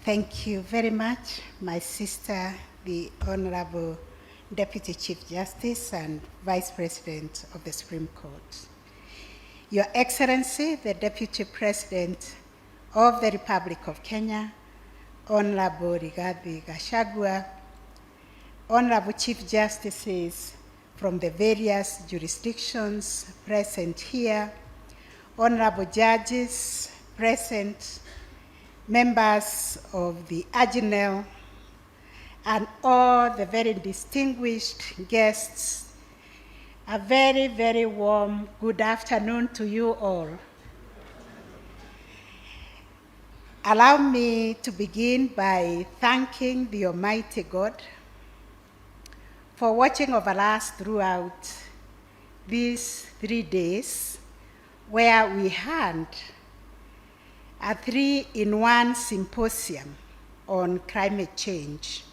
Thank you very much, my sister, the Honorable Deputy Chief Justice and Vice President of the Supreme Court. Your Excellency, the Deputy President of the Republic of Kenya, Honorable Gachagua, Honorable Chief Justices from the various jurisdictions present here, Honorable Judges present, members of the Aginel, and all the very distinguished guests, a very, very warm good afternoon to you all. Allow me to begin by thanking the Almighty God for watching over us throughout these 3 days, where we had a 3-in-1 symposium on climate change.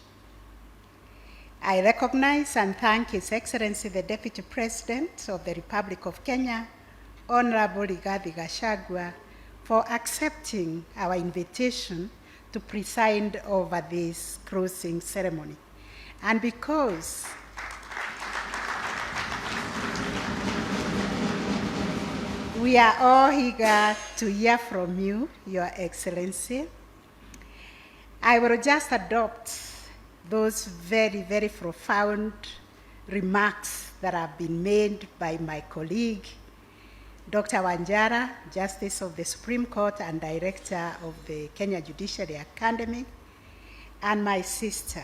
I recognize and thank His Excellency the Deputy President of the Republic of Kenya, Honorable Gachagua, for accepting our invitation to preside over this closing ceremony. And because we are all eager to hear from you, Your Excellency, I will just adopt those very, very profound remarks that have been made by my colleague, Dr. Wanjara, Justice of the Supreme Court and Director of the Kenya Judiciary Academy, and my sister,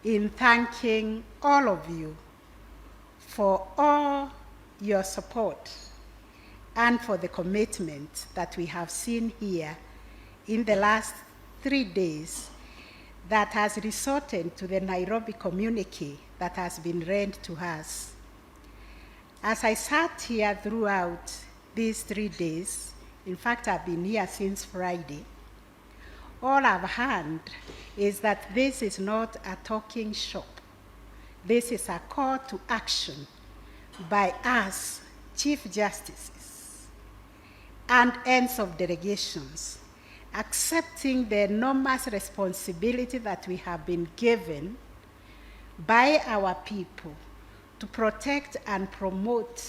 in thanking all of you for all your support and for the commitment that we have seen here in the last 3 days that has resulted to the Nairobi communique that has been read to us. As I sat here throughout these 3 days, in fact, I've been here since Friday, all I've heard is that this is not a talking shop. This is a call to action by us, Chief Justices and ends of delegations, accepting the enormous responsibility that we have been given by our people to protect and promote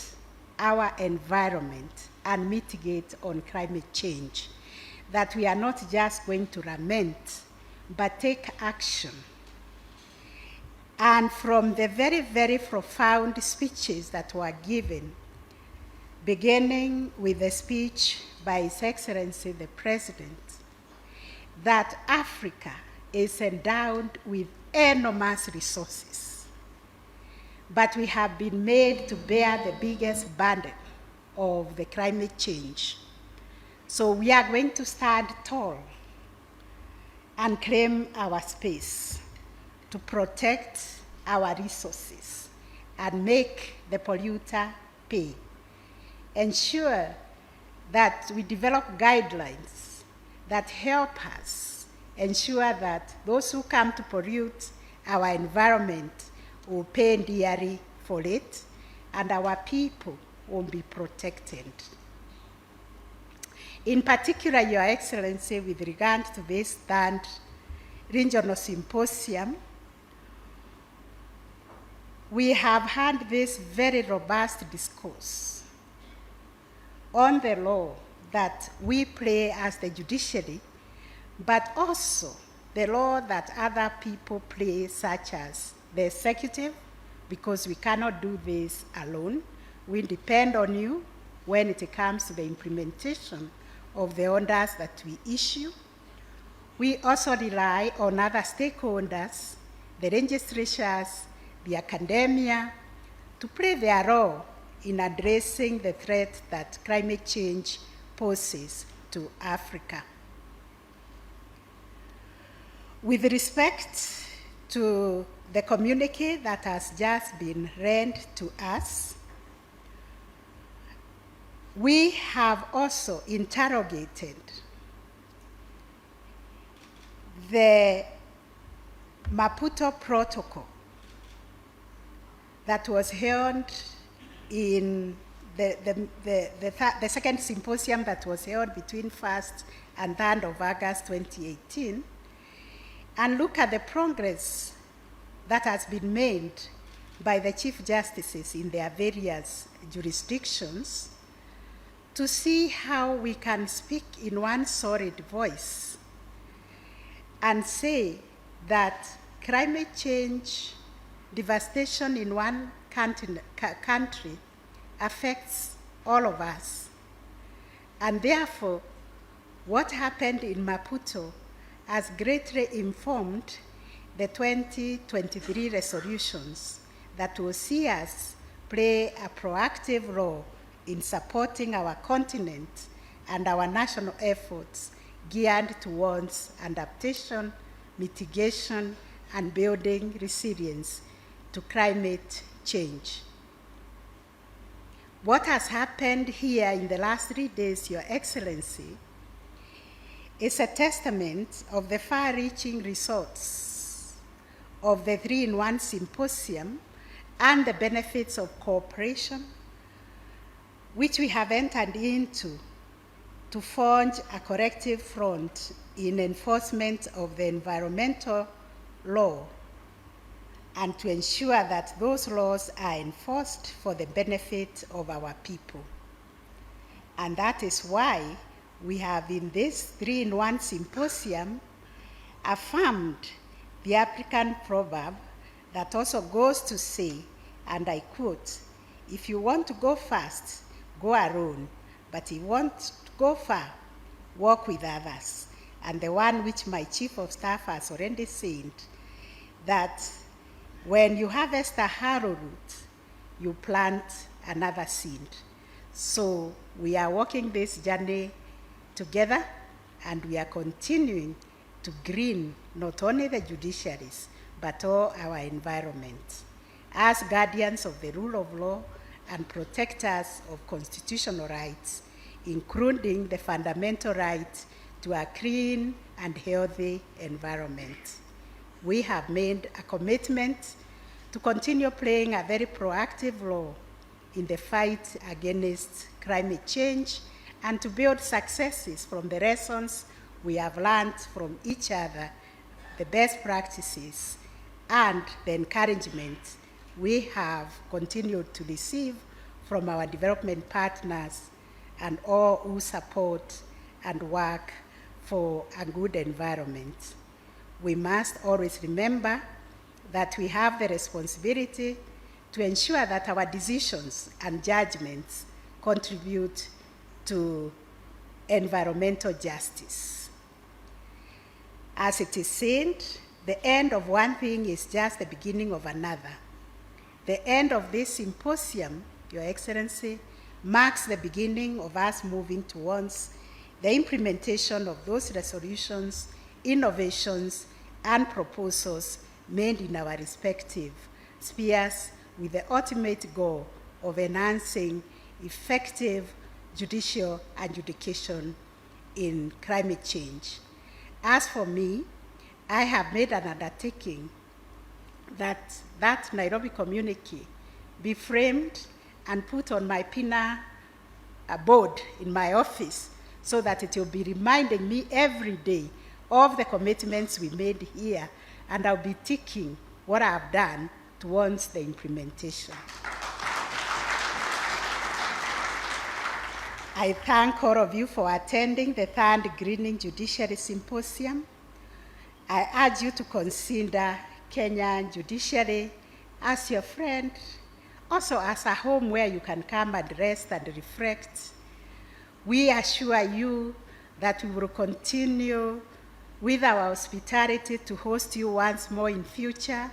our environment and mitigate on climate change, that we are not just going to lament, but take action. And from the very, very profound speeches that were given, beginning with the speech by His Excellency the President, that Africa is endowed with enormous resources, but we have been made to bear the biggest burden of the climate change. So we are going to stand tall and claim our space to protect our resources and make the polluter pay. Ensure that we develop guidelines that help us ensure that those who come to pollute our environment will pay dearly for it, and our people will be protected. In particular, Your Excellency, with regard to this 3rd regional symposium, we have had this very robust discourse on the law that we play as the judiciary, but also the law that other people play, such as the executive, because we cannot do this alone. We depend on you when it comes to the implementation of the orders that we issue. We also rely on other stakeholders, the legislatures, the academia, to play their role in addressing the threat that climate change poses to Africa. With respect to the communique that has just been read to us, we have also interrogated the Maputo Protocol that was held in the second symposium that was held between 1st and 3rd of August 2018, and look at the progress that has been made by the Chief Justices in their various jurisdictions to see how we can speak in one solid voice and say that climate change devastation in one country affects all of us. And therefore, what happened in Maputo has greatly informed the 2023 resolutions that will see us play a proactive role in supporting our continent and our national efforts geared towards adaptation, mitigation, and building resilience to climate change. What has happened here in the last 3 days, Your Excellency, is a testament of the far-reaching results of the 3-in-1 Symposium and the benefits of cooperation, which we have entered into to forge a corrective front in enforcement of the environmental law and to ensure that those laws are enforced for the benefit of our people. And that is why we have in this 3-in-1 Symposium affirmed the African proverb that also goes to say, and I quote, "If you want to go fast, go alone, but if you want to go far, walk with others." And the one which my Chief of Staff has already said, that when you harvest a arrowroot, you plant another seed. So we are walking this journey together, and we are continuing to green not only the judiciaries, but all our environment as guardians of the rule of law and protectors of constitutional rights, including the fundamental right to a clean and healthy environment. We have made a commitment to continue playing a very proactive role in the fight against climate change and to build successes from the lessons we have learned from each other, the best practices, and the encouragement we have continued to receive from our development partners and all who support and work for a good environment. We must always remember that we have the responsibility to ensure that our decisions and judgments contribute to environmental justice. As it is said, the end of one thing is just the beginning of another. The end of this symposium, Your Excellency, marks the beginning of us moving towards the implementation of those resolutions, innovations, and proposals made in our respective spheres with the ultimate goal of enhancing effective judicial adjudication in climate change. As for me, I have made an undertaking that Nairobi communique be framed and put on my pinna board in my office so that it will be reminding me every day of the commitments we made here, and I'll be ticking what I've done towards the implementation. I thank all of you for attending the 3rd Greening Judiciary Symposium. I urge you to consider Kenyan judiciary as your friend, also as a home where you can come and rest and reflect. We assure you that we will continue with our hospitality to host you once more in future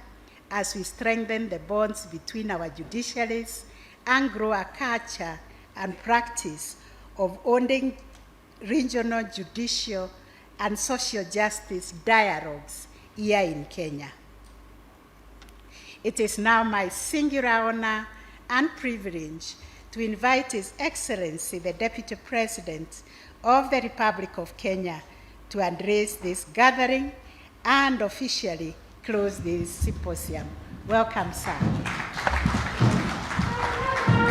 as we strengthen the bonds between our judiciaries and grow a culture and practice of owning regional judicial and social justice dialogues here in Kenya. It is now my singular honor and privilege to invite His Excellency, the Deputy President of the Republic of Kenya, to address this gathering and officially close this symposium. Welcome, sir.